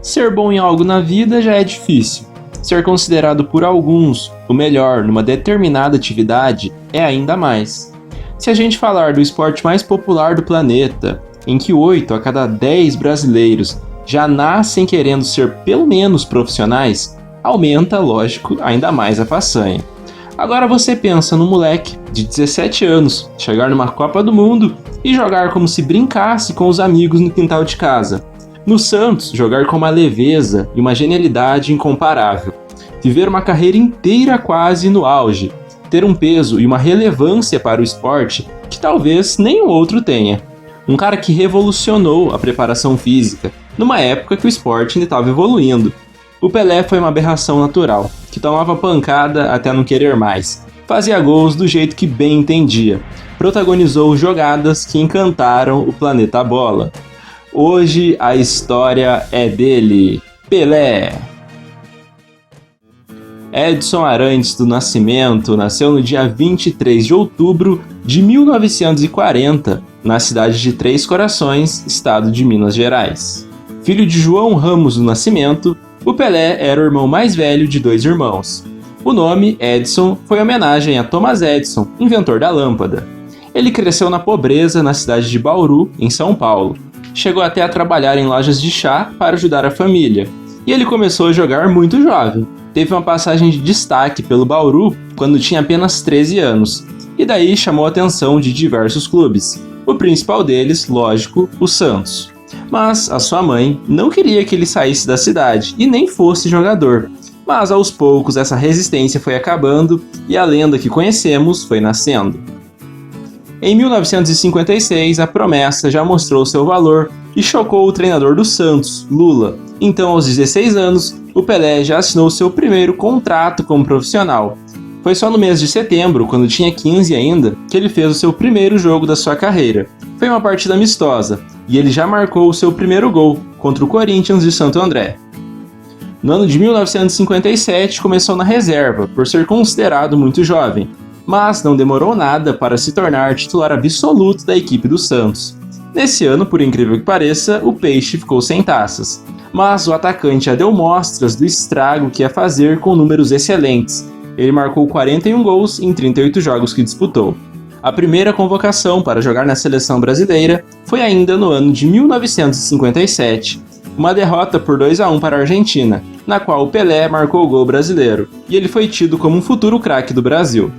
Ser bom em algo na vida já é difícil. Ser considerado por alguns o melhor numa determinada atividade é ainda mais. Se a gente falar do esporte mais popular do planeta, em que 8 a cada 10 brasileiros já nascem querendo ser pelo menos profissionais, aumenta, lógico, ainda mais a façanha. Agora você pensa num moleque de 17 anos chegar numa Copa do Mundo e jogar como se brincasse com os amigos no quintal de casa. No Santos, jogar com uma leveza e uma genialidade incomparável. Viver uma carreira inteira quase no auge. Ter um peso e uma relevância para o esporte que talvez nenhum outro tenha. Um cara que revolucionou a preparação física, numa época que o esporte ainda estava evoluindo. O Pelé foi uma aberração natural, que tomava pancada até não querer mais. Fazia gols do jeito que bem entendia. Protagonizou jogadas que encantaram o planeta bola. Hoje a história é dele, Pelé. Edson Arantes do Nascimento nasceu no dia 23 de outubro de 1940, na cidade de Três Corações, estado de Minas Gerais. Filho de João Ramos do Nascimento, o Pelé era o irmão mais velho de 2 irmãos. O nome, Edson, foi homenagem a Thomas Edison, inventor da lâmpada. Ele cresceu na pobreza na cidade de Bauru, em São Paulo. Chegou até a trabalhar em lojas de chá para ajudar a família. E ele começou a jogar muito jovem. Teve uma passagem de destaque pelo Bauru quando tinha apenas 13 anos. E daí chamou a atenção de diversos clubes. O principal deles, lógico, o Santos. Mas a sua mãe não queria que ele saísse da cidade e nem fosse jogador. Mas aos poucos essa resistência foi acabando e a lenda que conhecemos foi nascendo. Em 1956, a promessa já mostrou seu valor e chocou o treinador do Santos, Lula. Então, aos 16 anos, o Pelé já assinou seu primeiro contrato como profissional. Foi só no mês de setembro, quando tinha 15 ainda, que ele fez o seu primeiro jogo da sua carreira. Foi uma partida amistosa, e ele já marcou o seu primeiro gol, contra o Corinthians de Santo André. No ano de 1957, começou na reserva, por ser considerado muito jovem, mas não demorou nada para se tornar titular absoluto da equipe do Santos. Nesse ano, por incrível que pareça, o Peixe ficou sem taças, mas o atacante já deu mostras do estrago que ia fazer com números excelentes. Ele marcou 41 gols em 38 jogos que disputou. A primeira convocação para jogar na seleção brasileira foi ainda no ano de 1957, uma derrota por 2-1 para a Argentina, na qual o Pelé marcou o gol brasileiro, e ele foi tido como um futuro craque do Brasil.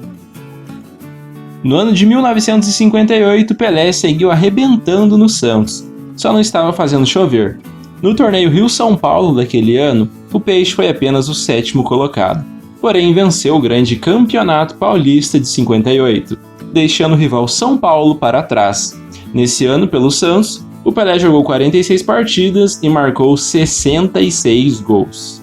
No ano de 1958, Pelé seguiu arrebentando no Santos, só não estava fazendo chover. No torneio Rio-São Paulo daquele ano, o Peixe foi apenas o 7º colocado, porém venceu o grande Campeonato Paulista de 58, deixando o rival São Paulo para trás. Nesse ano, pelo Santos, o Pelé jogou 46 partidas e marcou 66 gols.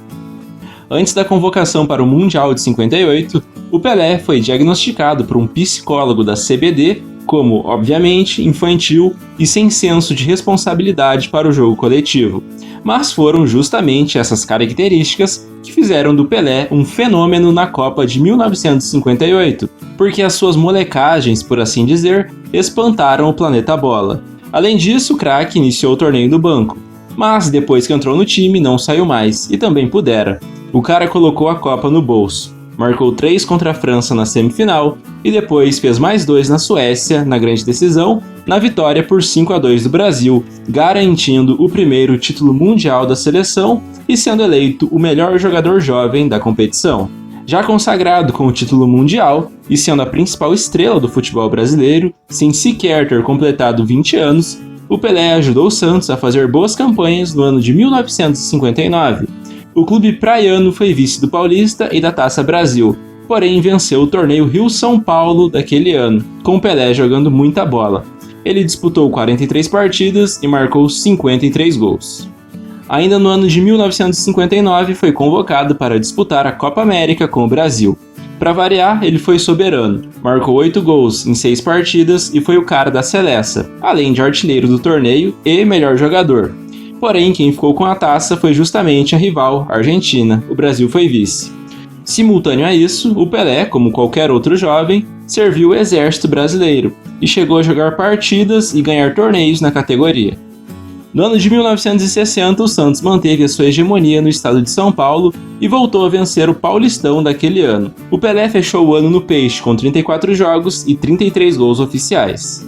Antes da convocação para o Mundial de 58, o Pelé foi diagnosticado por um psicólogo da CBD como, obviamente, infantil e sem senso de responsabilidade para o jogo coletivo. Mas foram justamente essas características que fizeram do Pelé um fenômeno na Copa de 1958, porque as suas molecagens, por assim dizer, espantaram o planeta bola. Além disso, o craque iniciou o torneio do banco, mas depois que entrou no time não saiu mais, e também pudera. O cara colocou a Copa no bolso, marcou 3 contra a França na semifinal e depois fez mais 2 na Suécia, na grande decisão, na vitória por 5-2 do Brasil, garantindo o primeiro título mundial da seleção e sendo eleito o melhor jogador jovem da competição. Já consagrado com o título mundial e sendo a principal estrela do futebol brasileiro, sem sequer ter completado 20 anos, o Pelé ajudou o Santos a fazer boas campanhas no ano de 1959. O clube praiano foi vice do Paulista e da Taça Brasil, porém venceu o torneio Rio-São Paulo daquele ano, com o Pelé jogando muita bola. Ele disputou 43 partidas e marcou 53 gols. Ainda no ano de 1959 foi convocado para disputar a Copa América com o Brasil. Para variar, ele foi soberano, marcou 8 gols em 6 partidas e foi o cara da seleça, além de artilheiro do torneio e melhor jogador. Porém, quem ficou com a taça foi justamente a rival, a Argentina. O Brasil foi vice. Simultâneo a isso, o Pelé, como qualquer outro jovem, serviu o Exército Brasileiro e chegou a jogar partidas e ganhar torneios na categoria. No ano de 1960, o Santos manteve a sua hegemonia no estado de São Paulo e voltou a vencer o Paulistão daquele ano. O Pelé fechou o ano no Peixe com 34 jogos e 33 gols oficiais.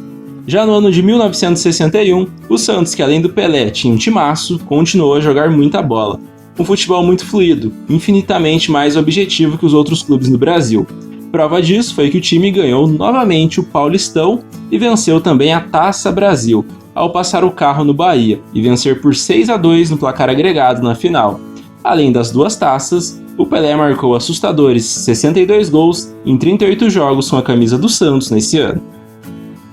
Já no ano de 1961, o Santos, que além do Pelé tinha um timaço, continuou a jogar muita bola. Um futebol muito fluido, infinitamente mais objetivo que os outros clubes no Brasil. Prova disso foi que o time ganhou novamente o Paulistão e venceu também a Taça Brasil, ao passar o carro no Bahia e vencer por 6-2 no placar agregado na final. Além das duas taças, o Pelé marcou assustadores 62 gols em 38 jogos com a camisa do Santos nesse ano.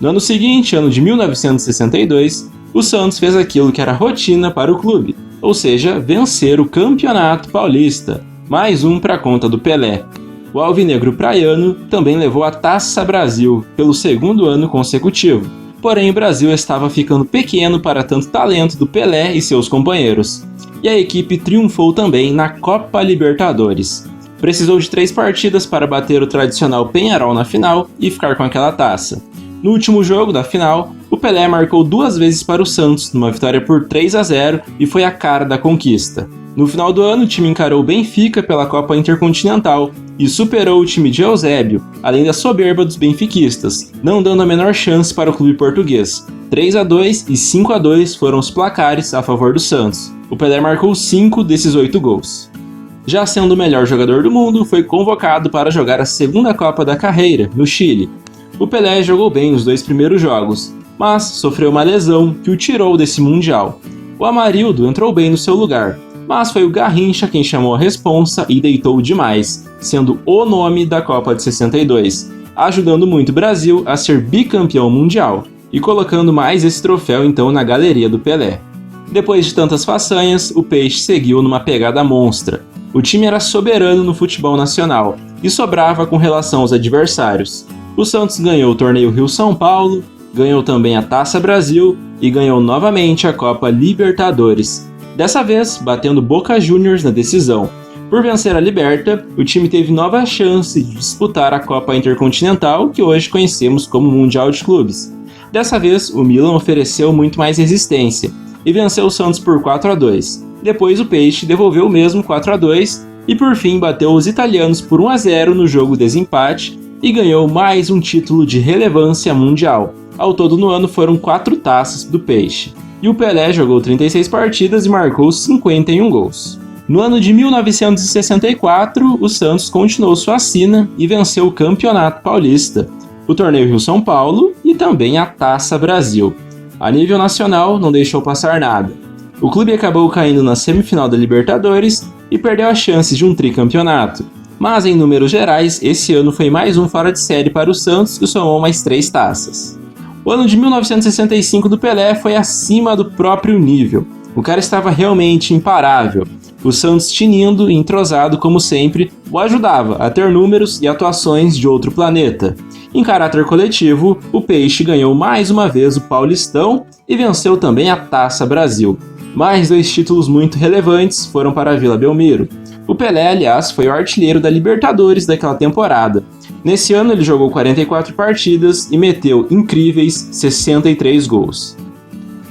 No ano seguinte, ano de 1962, o Santos fez aquilo que era rotina para o clube, ou seja, vencer o Campeonato Paulista, mais um para a conta do Pelé. O alvinegro praiano também levou a Taça Brasil pelo segundo ano consecutivo. Porém, o Brasil estava ficando pequeno para tanto talento do Pelé e seus companheiros. E a equipe triunfou também na Copa Libertadores. Precisou de 3 partidas para bater o tradicional Peñarol na final e ficar com aquela taça. No último jogo da final, o Pelé marcou 2 vezes para o Santos, numa vitória por 3-0 e foi a cara da conquista. No final do ano, o time encarou o Benfica pela Copa Intercontinental e superou o time de Eusébio, além da soberba dos benfiquistas, não dando a menor chance para o clube português. 3-2 e 5-2 foram os placares a favor do Santos. O Pelé marcou 5 desses 8 gols. Já sendo o melhor jogador do mundo, foi convocado para jogar a segunda Copa da carreira, no Chile. O Pelé jogou bem os 2 primeiros jogos, mas sofreu uma lesão que o tirou desse Mundial. O Amarildo entrou bem no seu lugar, mas foi o Garrincha quem chamou a responsa e deitou demais, sendo o nome da Copa de 62, ajudando muito o Brasil a ser bicampeão mundial e colocando mais esse troféu então na galeria do Pelé. Depois de tantas façanhas, o Peixe seguiu numa pegada monstra. O time era soberano no futebol nacional e sobrava com relação aos adversários. O Santos ganhou o torneio Rio-São Paulo, ganhou também a Taça Brasil e ganhou novamente a Copa Libertadores. Dessa vez, batendo Boca Juniors na decisão. Por vencer a Liberta, o time teve nova chance de disputar a Copa Intercontinental, que hoje conhecemos como Mundial de Clubes. Dessa vez, o Milan ofereceu muito mais resistência e venceu o Santos por 4-2. Depois, o Peixe devolveu o mesmo 4-2 e, por fim, bateu os italianos por 1-0 no jogo desempate e ganhou mais um título de relevância mundial. Ao todo, no ano, foram 4 taças do Peixe. E o Pelé jogou 36 partidas e marcou 51 gols. No ano de 1964, o Santos continuou sua sina e venceu o Campeonato Paulista, o Torneio Rio-São Paulo e também a Taça Brasil. A nível nacional, não deixou passar nada. O clube acabou caindo na semifinal da Libertadores e perdeu as chances de um tricampeonato. Mas em números gerais, esse ano foi mais um fora de série para o Santos, que somou mais 3 taças. O ano de 1965 do Pelé foi acima do próprio nível. O cara estava realmente imparável. O Santos, tinindo e entrosado como sempre, o ajudava a ter números e atuações de outro planeta. Em caráter coletivo, o Peixe ganhou mais uma vez o Paulistão e venceu também a Taça Brasil. Mais 2 títulos muito relevantes foram para a Vila Belmiro. O Pelé, aliás, foi o artilheiro da Libertadores daquela temporada. Nesse ano ele jogou 44 partidas e meteu incríveis 63 gols.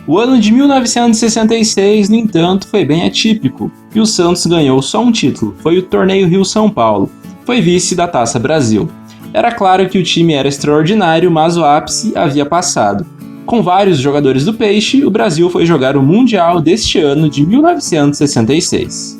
O ano de 1966, no entanto, foi bem atípico, e o Santos ganhou só um título, foi o Torneio Rio-São Paulo. Foi vice da Taça Brasil. Era claro que o time era extraordinário, mas o ápice havia passado. Com vários jogadores do Peixe, o Brasil foi jogar o Mundial deste ano de 1966.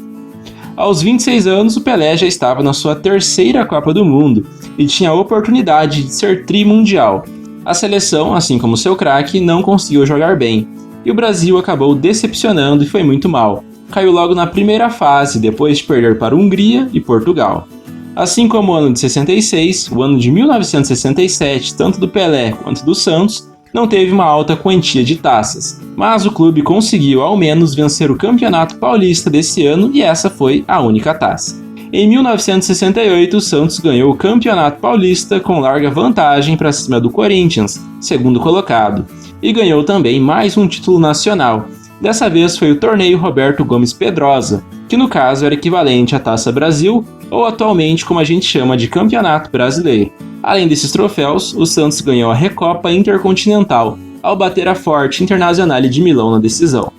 Aos 26 anos, o Pelé já estava na sua 3ª Copa do Mundo e tinha a oportunidade de ser trimundial. A seleção, assim como seu craque, não conseguiu jogar bem, e o Brasil acabou decepcionando e foi muito mal. Caiu logo na primeira fase, depois de perder para Hungria e Portugal. Assim como o ano de 66, o ano de 1967, tanto do Pelé quanto do Santos, não teve uma alta quantia de taças, mas o clube conseguiu ao menos vencer o Campeonato Paulista desse ano e essa foi a única taça. Em 1968, o Santos ganhou o Campeonato Paulista com larga vantagem para cima do Corinthians, segundo colocado, e ganhou também mais um título nacional. Dessa vez foi o Torneio Roberto Gomes Pedrosa, que no caso era equivalente à Taça Brasil, ou atualmente como a gente chama de Campeonato Brasileiro. Além desses troféus, o Santos ganhou a Recopa Intercontinental, ao bater a Forte Internazionale de Milão na decisão.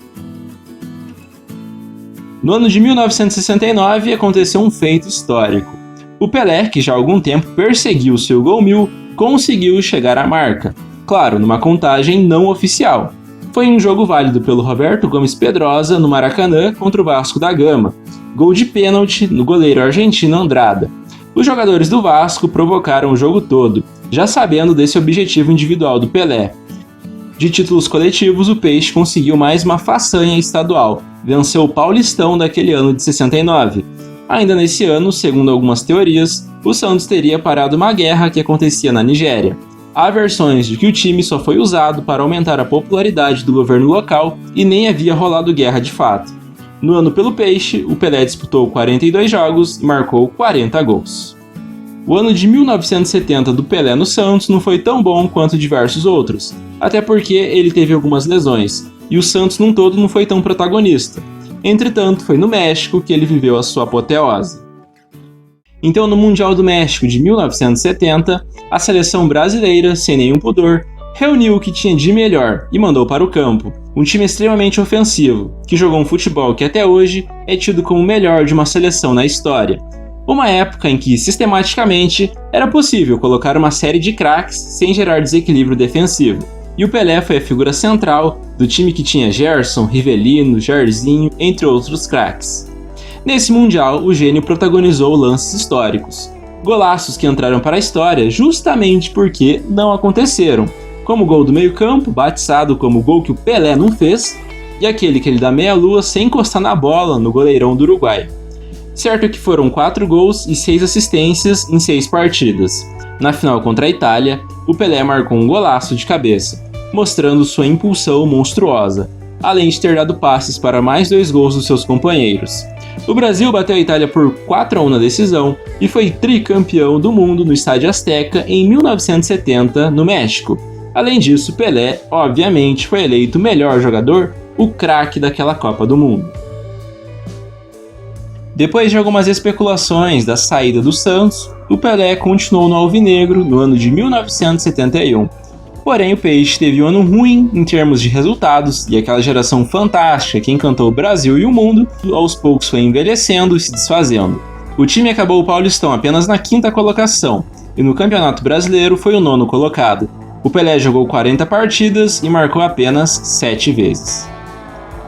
No ano de 1969 aconteceu um feito histórico. O Pelé, que já há algum tempo perseguiu seu gol 1000, conseguiu chegar à marca, claro, numa contagem não oficial. Foi um jogo válido pelo Roberto Gomes Pedrosa no Maracanã contra o Vasco da Gama, gol de pênalti no goleiro argentino Andrada. Os jogadores do Vasco provocaram o jogo todo, já sabendo desse objetivo individual do Pelé. De títulos coletivos, o Peixe conseguiu mais uma façanha estadual, venceu o Paulistão daquele ano de 69. Ainda nesse ano, segundo algumas teorias, o Santos teria parado uma guerra que acontecia na Nigéria. Há versões de que o time só foi usado para aumentar a popularidade do governo local e nem havia rolado guerra de fato. No ano pelo Peixe, o Pelé disputou 42 jogos e marcou 40 gols. O ano de 1970 do Pelé no Santos não foi tão bom quanto diversos outros, até porque ele teve algumas lesões, e o Santos num todo não foi tão protagonista. Entretanto, foi no México que ele viveu a sua apoteose. Então, no Mundial do México de 1970, a seleção brasileira, sem nenhum pudor, reuniu o que tinha de melhor e mandou para o campo um time extremamente ofensivo, que jogou um futebol que até hoje é tido como o melhor de uma seleção na história. Uma época em que, sistematicamente, era possível colocar uma série de craques sem gerar desequilíbrio defensivo. E o Pelé foi a figura central do time que tinha Gerson, Rivelino, Jairzinho, entre outros craques. Nesse Mundial, o gênio protagonizou lances históricos. Golaços que entraram para a história justamente porque não aconteceram, como o gol do meio-campo, batizado como o gol que o Pelé não fez, e aquele que ele dá meia-lua sem encostar na bola no goleirão do Uruguai. Certo que foram 4 gols e 6 assistências em 6 partidas. Na final contra a Itália, o Pelé marcou um golaço de cabeça, mostrando sua impulsão monstruosa, além de ter dado passes para mais 2 gols dos seus companheiros. O Brasil bateu a Itália por 4-1 na decisão e foi tricampeão do mundo no Estádio Azteca em 1970, no México. Além disso, Pelé, obviamente, foi eleito o melhor jogador, o craque daquela Copa do Mundo. Depois de algumas especulações da saída do Santos, o Pelé continuou no Alvinegro no ano de 1971. Porém, o Peixe teve um ano ruim em termos de resultados e aquela geração fantástica que encantou o Brasil e o mundo, aos poucos foi envelhecendo e se desfazendo. O time acabou o Paulistão apenas na 5ª colocação e no Campeonato Brasileiro foi o 9º colocado. O Pelé jogou 40 partidas e marcou apenas 7 vezes.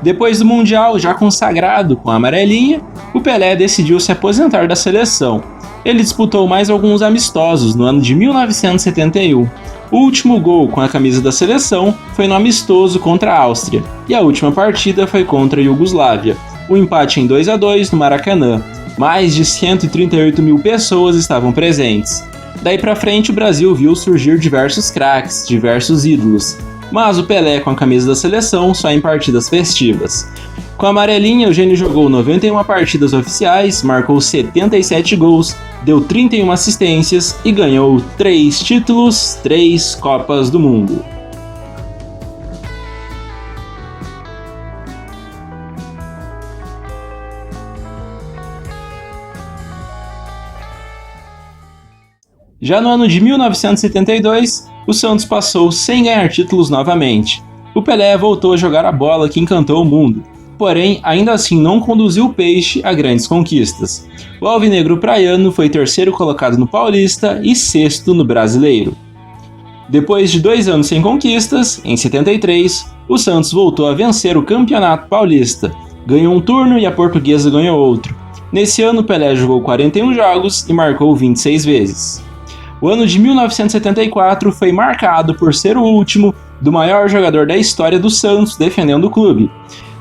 Depois do Mundial, já consagrado com a amarelinha, o Pelé decidiu se aposentar da seleção. Ele disputou mais alguns amistosos no ano de 1971. O último gol com a camisa da seleção foi no amistoso contra a Áustria, e a última partida foi contra a Iugoslávia, um empate em 2-2 no Maracanã. Mais de 138 mil pessoas estavam presentes. Daí pra frente o Brasil viu surgir diversos craques, diversos ídolos, mas o Pelé com a camisa da seleção só em partidas festivas. Com a amarelinha, o gênio jogou 91 partidas oficiais, marcou 77 gols, deu 31 assistências e ganhou 3 títulos, 3 Copas do Mundo. Já no ano de 1972, o Santos passou sem ganhar títulos novamente. O Pelé voltou a jogar a bola que encantou o mundo, porém ainda assim não conduziu o Peixe a grandes conquistas. O alvinegro praiano foi 3º colocado no Paulista e 6º no Brasileiro. Depois de 2 anos sem conquistas, em 73, o Santos voltou a vencer o Campeonato Paulista, ganhou um turno e a Portuguesa ganhou outro. Nesse ano, Pelé jogou 41 jogos e marcou 26 vezes. O ano de 1974 foi marcado por ser o último do maior jogador da história do Santos defendendo o clube.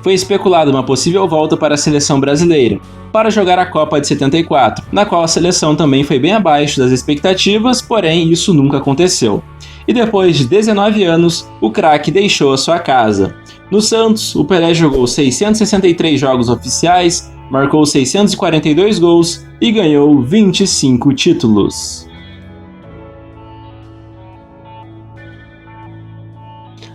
Foi especulada uma possível volta para a seleção brasileira, para jogar a Copa de 74, na qual a seleção também foi bem abaixo das expectativas, porém isso nunca aconteceu. E depois de 19 anos, o craque deixou a sua casa. No Santos, o Pelé jogou 663 jogos oficiais, marcou 642 gols e ganhou 25 títulos.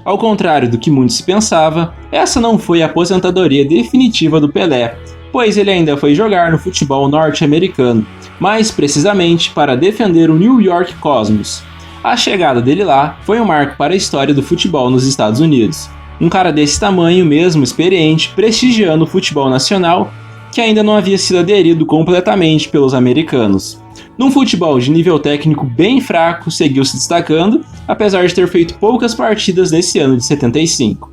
Ao contrário do que muito se pensava, essa não foi a aposentadoria definitiva do Pelé, pois ele ainda foi jogar no futebol norte-americano, mais precisamente para defender o New York Cosmos. A chegada dele lá foi um marco para a história do futebol nos Estados Unidos. Um cara desse tamanho, mesmo experiente, prestigiando o futebol nacional, que ainda não havia sido aderido completamente pelos americanos. Num futebol de nível técnico bem fraco, seguiu se destacando, apesar de ter feito poucas partidas nesse ano de 75.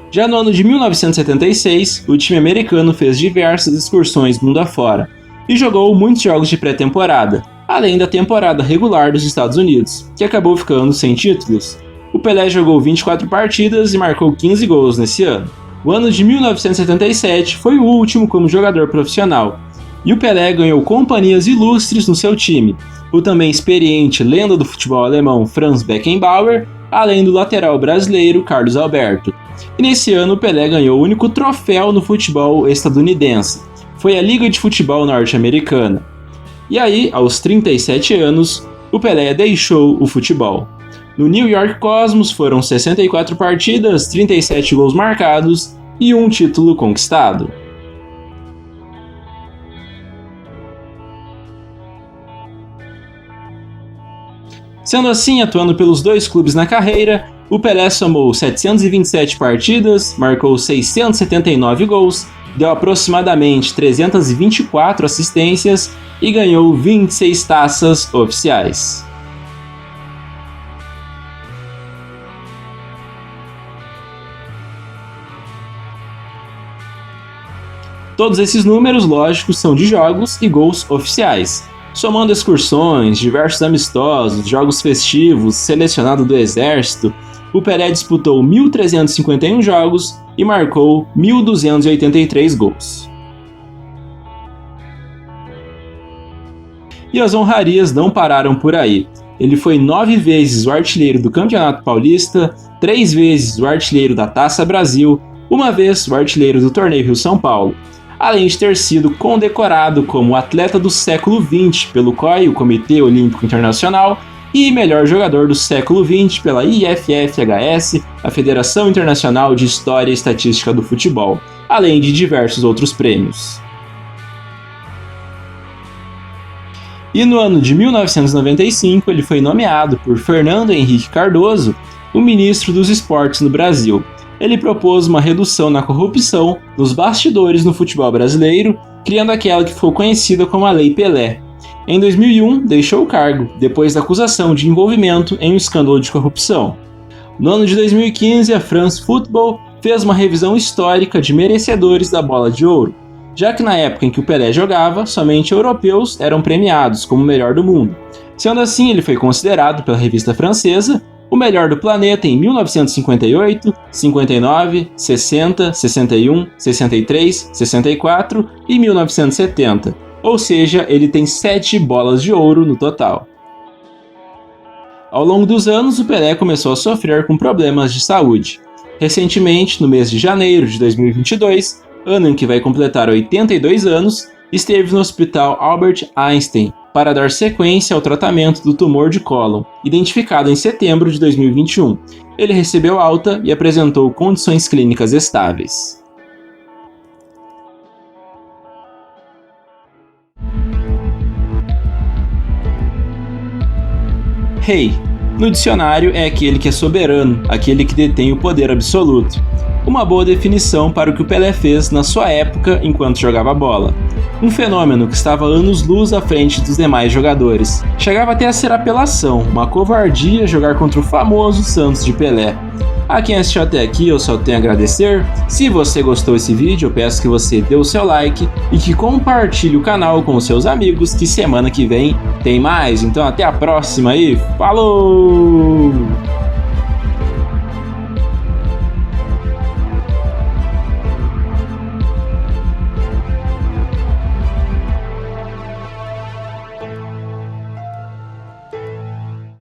Já no ano de 1976, o time americano fez diversas excursões mundo afora e jogou muitos jogos de pré-temporada, além da temporada regular dos Estados Unidos, que acabou ficando sem títulos. O Pelé jogou 24 partidas e marcou 15 gols nesse ano. O ano de 1977 foi o último como jogador profissional, e o Pelé ganhou companhias ilustres no seu time, o também experiente lenda do futebol alemão Franz Beckenbauer, além do lateral brasileiro Carlos Alberto. E nesse ano o Pelé ganhou o único troféu no futebol estadunidense, foi a Liga de Futebol Norte-Americana. E aí, aos 37 anos, o Pelé deixou o futebol. No New York Cosmos foram 64 partidas, 37 gols marcados e um título conquistado. Sendo assim, atuando pelos dois clubes na carreira, o Pelé somou 727 partidas, marcou 679 gols, deu aproximadamente 324 assistências e ganhou 26 taças oficiais. Todos esses números, lógicos, são de jogos e gols oficiais. Somando excursões, diversos amistosos, jogos festivos, selecionado do Exército, o Pelé disputou 1.351 jogos e marcou 1.283 gols. E as honrarias não pararam por aí. Ele foi 9 vezes o artilheiro do Campeonato Paulista, 3 vezes o artilheiro da Taça Brasil, 1 vez o artilheiro do Torneio Rio-São Paulo, além de ter sido condecorado como atleta do século XX pelo COI, o Comitê Olímpico Internacional, e melhor jogador do século XX pela IFFHS, a Federação Internacional de História e Estatística do Futebol, além de diversos outros prêmios. E no ano de 1995 ele foi nomeado por Fernando Henrique Cardoso o ministro dos Esportes no Brasil. Ele propôs uma redução na corrupção nos bastidores no futebol brasileiro, criando aquela que ficou conhecida como a Lei Pelé. Em 2001, deixou o cargo, depois da acusação de envolvimento em um escândalo de corrupção. No ano de 2015, a France Football fez uma revisão histórica de merecedores da Bola de Ouro, já que na época em que o Pelé jogava, somente europeus eram premiados como o melhor do mundo. Sendo assim, ele foi considerado pela revista francesa o melhor do planeta em 1958, 59, 60, 61, 63, 64 e 1970, ou seja, ele tem 7 bolas de ouro no total. Ao longo dos anos, o Pelé começou a sofrer com problemas de saúde. Recentemente, no mês de janeiro de 2022, ano em que vai completar 82 anos, esteve no Hospital Albert Einstein para dar sequência ao tratamento do tumor de cólon, identificado em setembro de 2021. Ele recebeu alta e apresentou condições clínicas estáveis. Rei, no dicionário, é aquele que é soberano, aquele que detém o poder absoluto. Uma boa definição para o que o Pelé fez na sua época enquanto jogava bola. Um fenômeno que estava anos-luz à frente dos demais jogadores. Chegava até a ser apelação, uma covardia jogar contra o famoso Santos de Pelé. A quem assistiu até aqui, eu só tenho a agradecer. Se você gostou desse vídeo, eu peço que você dê o seu like e que compartilhe o canal com os seus amigos, que semana que vem tem mais. Então até a próxima e falou!